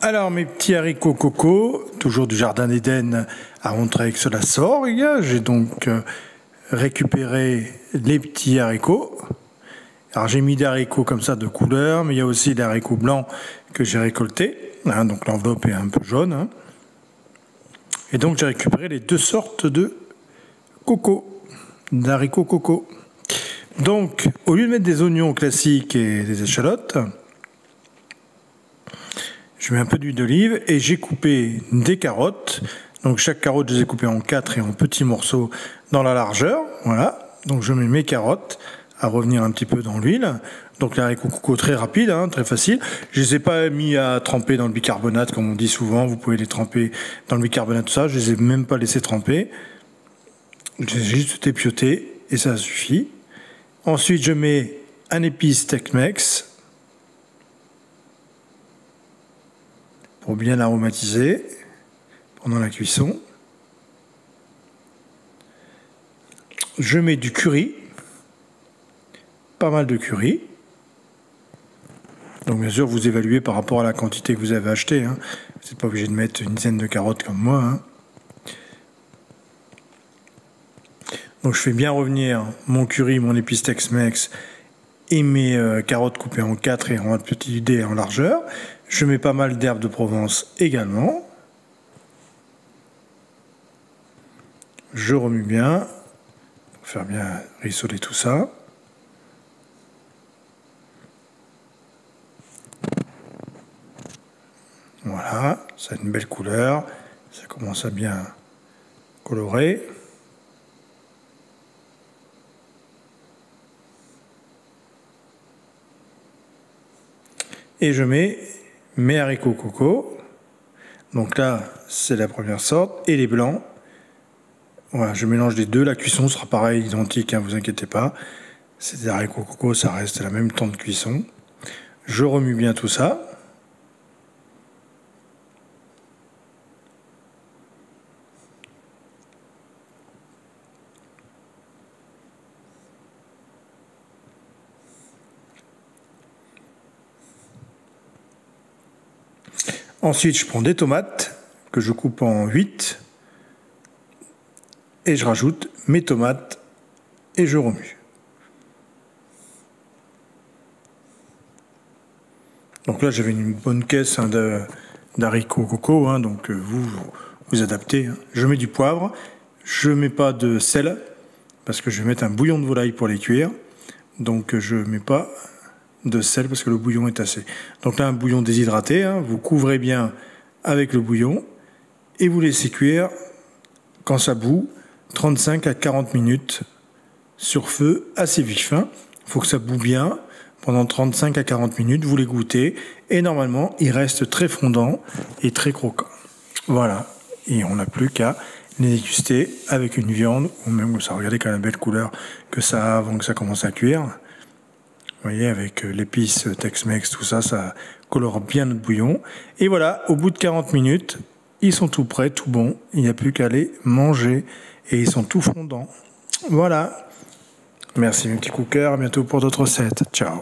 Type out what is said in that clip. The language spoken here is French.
Alors mes petits haricots coco, toujours du jardin d'Éden à Montreuil-sur-la-Sorgue, j'ai donc récupéré les petits haricots. Alors j'ai mis des haricots comme ça de couleur, mais il y a aussi des haricots blancs que j'ai récoltés, hein, donc l'enveloppe est un peu jaune. Hein. Et donc j'ai récupéré les deux sortes de coco, d'haricots coco. Donc au lieu de mettre des oignons classiques et des échalotes, je mets un peu d'huile d'olive et j'ai coupé des carottes. Donc chaque carotte, je les ai coupées en 4 et en petits morceaux dans la largeur. Voilà. Donc je mets mes carottes à revenir un petit peu dans l'huile. Donc les haricots coco très rapide, hein, très facile. Je les ai pas mis à tremper dans le bicarbonate comme on dit souvent. Vous pouvez les tremper dans le bicarbonate, tout ça. Je les ai même pas laissés tremper. Je les ai juste épiotés et ça suffit. Ensuite, je mets un épice Tex-Mex pour bien l'aromatiser pendant la cuisson. Je mets du curry, pas mal de curry. Donc bien sûr, vous évaluez par rapport à la quantité que vous avez acheté. Hein. Vous n'êtes pas obligé de mettre une dizaine de carottes comme moi. Hein. Donc je fais bien revenir mon curry, mon épice Tex-Mex et mes carottes coupées en 4 et en petits dés en largeur. Je mets pas mal d'herbes de Provence également. Je remue bien pour faire bien rissoler tout ça. Voilà, ça a une belle couleur, ça commence à bien colorer. Et je mets mes haricots coco. Donc là, c'est la première sorte. Et les blancs. Voilà, je mélange les deux. La cuisson sera pareil, identique, hein, vous inquiétez pas. C'est des haricots coco, ça reste la même temps de cuisson. Je remue bien tout ça. Ensuite, je prends des tomates que je coupe en 8 et je rajoute mes tomates et je remue. Donc là, j'avais une bonne caisse hein, d'haricots coco, hein, donc vous adaptez. Hein. Je mets du poivre, je mets pas de sel parce que je vais mettre un bouillon de volaille pour les cuire. Donc je mets pas de sel parce que le bouillon est assez. Donc là, un bouillon déshydraté, hein, vous couvrez bien avec le bouillon et vous laissez cuire quand ça bout 35 à 40 minutes sur feu assez vif. Hein. Il faut que ça bout bien pendant 35 à 40 minutes, vous les goûtez et normalement, il reste très fondant et très croquant. Voilà, et on n'a plus qu'à les déguster avec une viande ou même ça. Regardez quelle belle couleur que ça a avant que ça commence à cuire. Vous voyez, avec l'épice Tex-Mex, tout ça, ça colore bien notre bouillon. Et voilà, au bout de 40 minutes, ils sont tout prêts, tout bons. Il n'y a plus qu'à les manger. Et ils sont tout fondants. Voilà. Merci mes petits cookers, à bientôt pour d'autres recettes. Ciao.